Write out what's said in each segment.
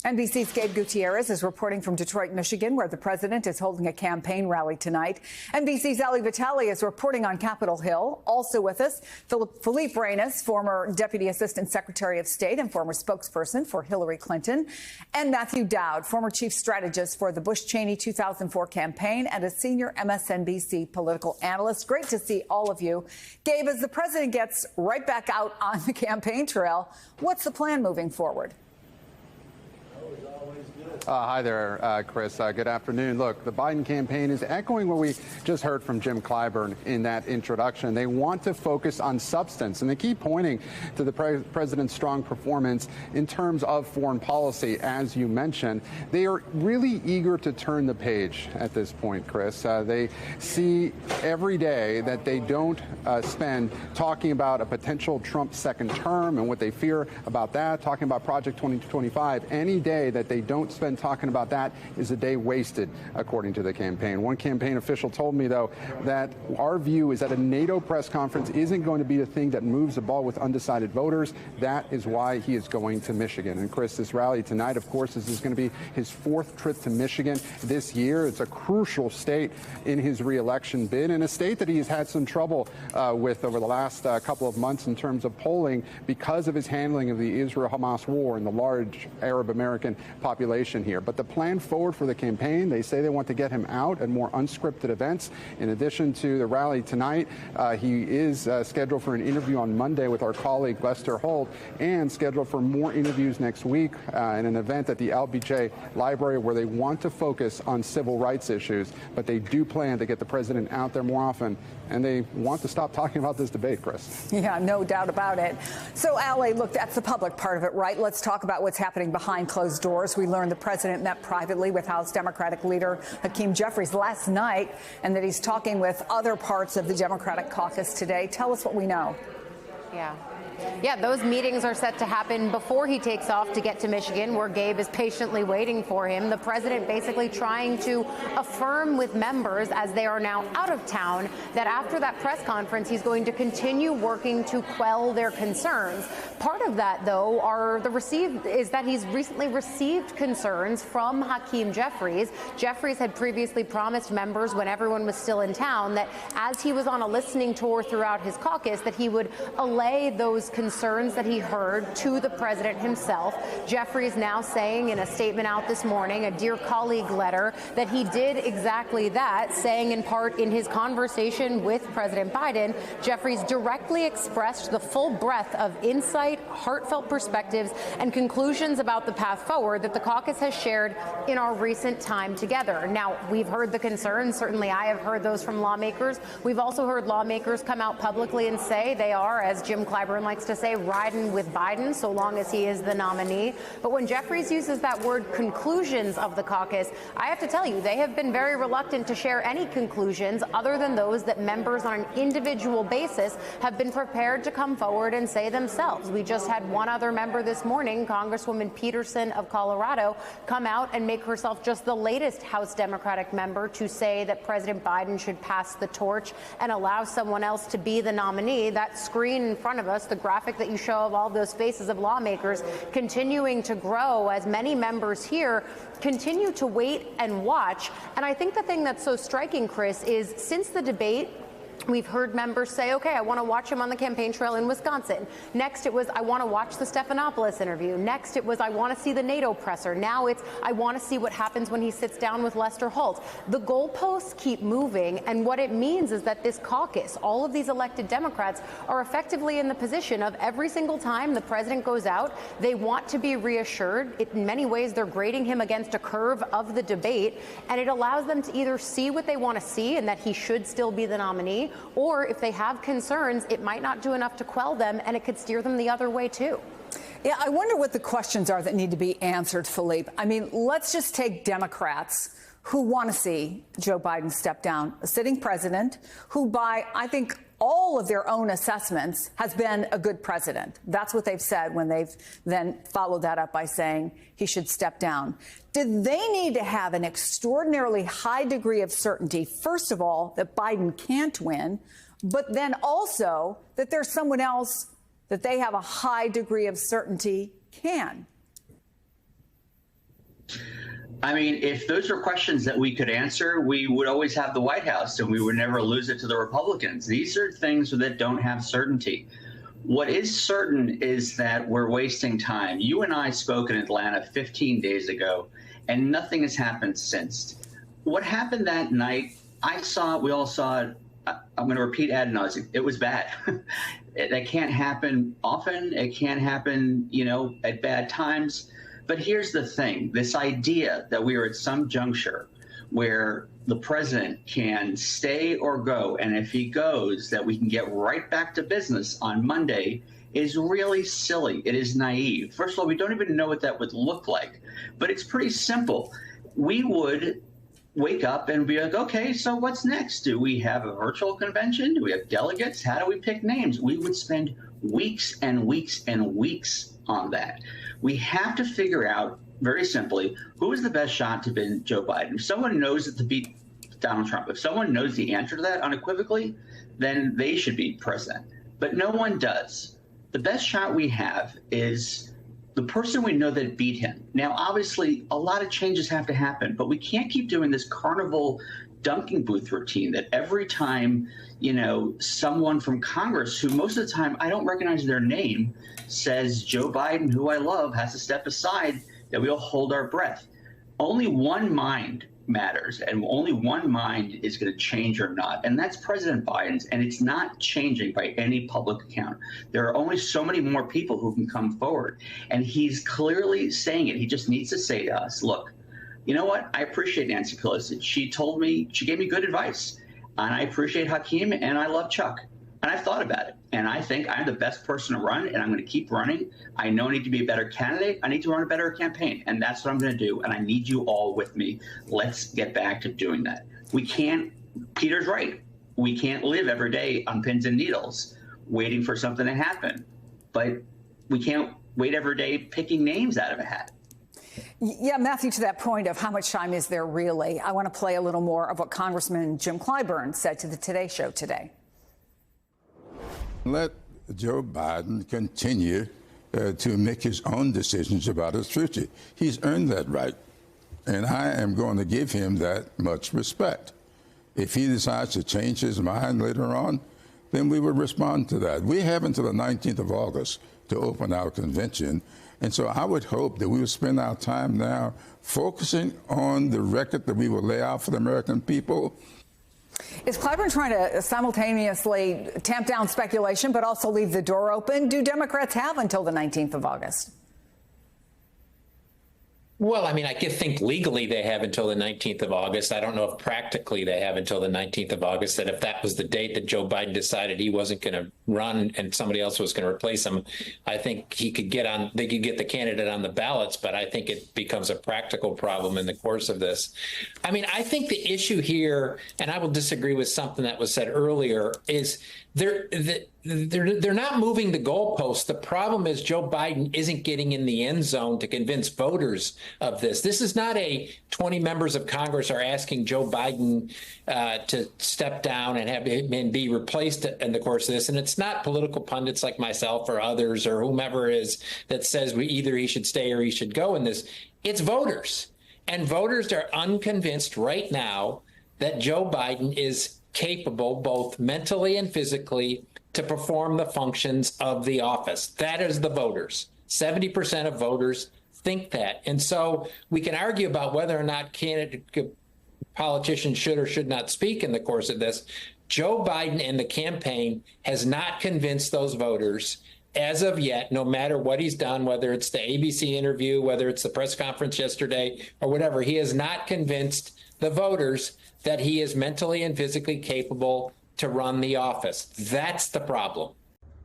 NBC's Gabe Gutierrez is reporting from Detroit, Michigan, where the president is holding a campaign rally tonight. NBC's Ali Vitale is reporting on Capitol Hill. Also with us, Philippe Reines, former Deputy Assistant Secretary of State and former spokesperson for Hillary Clinton, and Matthew Dowd, former chief strategist for the Bush-Cheney 2004 campaign and a senior MSNBC political analyst. Great to see all of you. Gabe, as the president gets right back out on the campaign trail, what's the plan moving forward? Hi there, Chris. Good afternoon. Look, the Biden campaign is echoing what we just heard from Jim Clyburn in that introduction. They want to focus on substance, and they keep pointing to the president's strong performance in terms of foreign policy, as you mentioned. They are really eager to turn the page at this point, Chris. They see every day that they don't spend talking about a potential Trump second term and what they fear about that, talking about Project 2025. Any day that they don't spend talking about that is a day wasted, according to the campaign. One campaign official told me, though, that our view is that a NATO press conference isn't going to be the thing that moves the ball with undecided voters. That is why he is going to Michigan. And, Chris, this rally tonight, of course, this is going to be his fourth trip to Michigan this year. It's a crucial state in his reelection bid, and a state that he has had some trouble with over the last couple of months in terms of polling because of his handling of the Israel-Hamas war and the large Arab American population here. But the plan forward for the campaign, they say they want to get him out at more unscripted events. In addition to the rally tonight, he is scheduled for an interview on Monday with our colleague Lester Holt, and scheduled for more interviews next week in an event at the LBJ Library where they want to focus on civil rights issues. But they do plan to get the president out there more often, and they want to stop talking about this debate, Chris. Yeah, no doubt about it. So, Ali, look, that's the public part of it, right? Let's talk about what's happening behind closed doors. We learned the president met privately with House Democratic leader Hakeem Jeffries last night, and that he's talking with other parts of the Democratic caucus today. Tell us what we know. Yeah, those meetings are set to happen before he takes off to get to Michigan, where Gabe is patiently waiting for him. The president basically trying to affirm with members, as they are now out of town, that after that press conference, he's going to continue working to quell their concerns. Part of that, though, is that he's recently received concerns from Hakeem Jeffries. Jeffries had previously promised members, when everyone was still in town, that as he was on a listening tour throughout his caucus, that he would allay those concerns that he heard to the president himself. Jeffries now saying in a statement out this morning, a Dear Colleague letter, that he did exactly that, saying in part in his conversation with President Biden, Jeffries directly expressed the full breadth of insight, heartfelt perspectives, and conclusions about the path forward that the caucus has shared in our recent time together. Now, we've heard the concerns. Certainly, I have heard those from lawmakers. We've also heard lawmakers come out publicly and say they are, as Jim Clyburn likes to say, riding with Biden so long as he is the nominee. But when Jeffries uses that word conclusions of the caucus, I have to tell you, they have been very reluctant to share any conclusions other than those that members on an individual basis have been prepared to come forward and say themselves. We just had one other member this morning, Congresswoman Peterson of Colorado, come out and make herself just the latest House Democratic member to say that President Biden should pass the torch and allow someone else to be the nominee. That screen in front of us, the graphic that you show of all those faces of lawmakers continuing to grow as many members here continue to wait and watch. And I think the thing that's so striking, Chris, is since the debate, we've heard members say, okay, I want to watch him on the campaign trail in Wisconsin. Next, it was, I want to watch the Stephanopoulos interview. Next, it was, I want to see the NATO presser. Now it's, I want to see what happens when he sits down with Lester Holt. The goalposts keep moving, and what it means is that this caucus, all of these elected Democrats, are effectively in the position of every single time the president goes out, they want to be reassured. In many ways, they're grading him against a curve of the debate, and it allows them to either see what they want to see and that he should still be the nominee, or if they have concerns, it might not do enough to quell them, and it could steer them the other way, too. Yeah, I wonder what the questions are that need to be answered, Philippe. I mean, let's just take Democrats who want to see Joe Biden step down, a sitting president who, by, I think, all of their own assessments, has been a good president. That's what they've said when they've then followed that up by saying he should step down. Did they need to have an extraordinarily high degree of certainty, first of all, that Biden can't win, but then also that there's someone else that they have a high degree of certainty can? I mean, if those are questions that we could answer, we would always have the White House and we would never lose it to the Republicans. These are things that don't have certainty. What is certain is that we're wasting time. You and I spoke in Atlanta 15 days ago, and nothing has happened since. What happened that night, we all saw it. I'm going to repeat ad nauseum. It was bad. That can't happen often. It can't happen, at bad times. But here's the thing, this idea that we are at some juncture where the president can stay or go, and if he goes, that we can get right back to business on Monday is really silly. It is naive. First of all, we don't even know what that would look like, but it's pretty simple. We would wake up and be like, okay, so what's next? Do we have a virtual convention? Do we have delegates? How do we pick names? We would spend weeks and weeks and weeks on that. We have to figure out, very simply, who is the best shot to beat Joe Biden. If someone knows it to beat Donald Trump, if someone knows the answer to that unequivocally, then they should be president. But no one does. The best shot we have is the person we know that beat him. Now, obviously, a lot of changes have to happen, but we can't keep doing this carnival dunking booth routine that every time, someone from Congress, who most of the time I don't recognize their name, says Joe Biden, who I love, has to step aside, that we'll hold our breath. Only one mind matters, and only one mind is going to change or not, and that's President Biden's, and it's not changing by any public account. There are only so many more people who can come forward, and he's clearly saying it. He just needs to say to us, look, you know what? I appreciate Nancy Pelosi. She gave me good advice, and I appreciate Hakeem, and I love Chuck. And I've thought about it, and I think I'm the best person to run, and I'm going to keep running. I know I need to be a better candidate. I need to run a better campaign, and that's what I'm going to do, and I need you all with me. Let's get back to doing that. We can't, Peter's right, we can't live every day on pins and needles waiting for something to happen, but we can't wait every day picking names out of a hat. Yeah, Matthew, to that point of how much time is there really, I want to play a little more of what Congressman Jim Clyburn said to the Today Show today. Let Joe Biden continue to make his own decisions about his future. He's earned that right, and I am going to give him that much respect. If he decides to change his mind later on, then we will respond to that. We have until the 19th of August to open our convention, and so I would hope that we will spend our time now focusing on the record that we will lay out for the American people. Is Clyburn trying to simultaneously tamp down speculation but also leave the door open? Do Democrats have until the 19th of August? Well, I mean, I think legally they have until the 19th of August. I don't know if practically they have until the 19th of August, that if that was the date that Joe Biden decided he wasn't going to run and somebody else was going to replace him, I think they could get the candidate on the ballots, but I think it becomes a practical problem in the course of this. I mean, I think the issue here, and I will disagree with something that was said earlier, is they're not moving the goalposts. The problem is Joe Biden isn't getting in the end zone to convince voters of this. This is not 20 members of Congress are asking Joe Biden to step down and be replaced in the course of this. And it's not political pundits like myself or others or whomever is that says either he should stay or he should go in this. It's voters. And voters are unconvinced right now that Joe Biden is capable both mentally and physically to perform the functions of the office. That is the voters. 70% of voters think that. And so we can argue about whether or not politicians should or should not speak in the course of this. Joe Biden and the campaign has not convinced those voters as of yet, no matter what he's done, whether it's the ABC interview, whether it's the press conference yesterday or whatever, he has not convinced the voters that he is mentally and physically capable to run the office. That's the problem.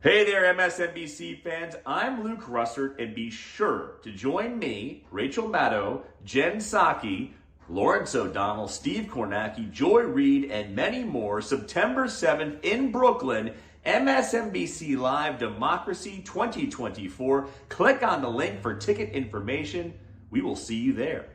Hey there, MSNBC fans. I'm Luke Russert, and be sure to join me, Rachel Maddow, Jen Psaki, Lawrence O'Donnell, Steve Kornacki, Joy Reid, and many more September 7th in Brooklyn, MSNBC Live Democracy 2024. Click on the link for ticket information. We will see you there.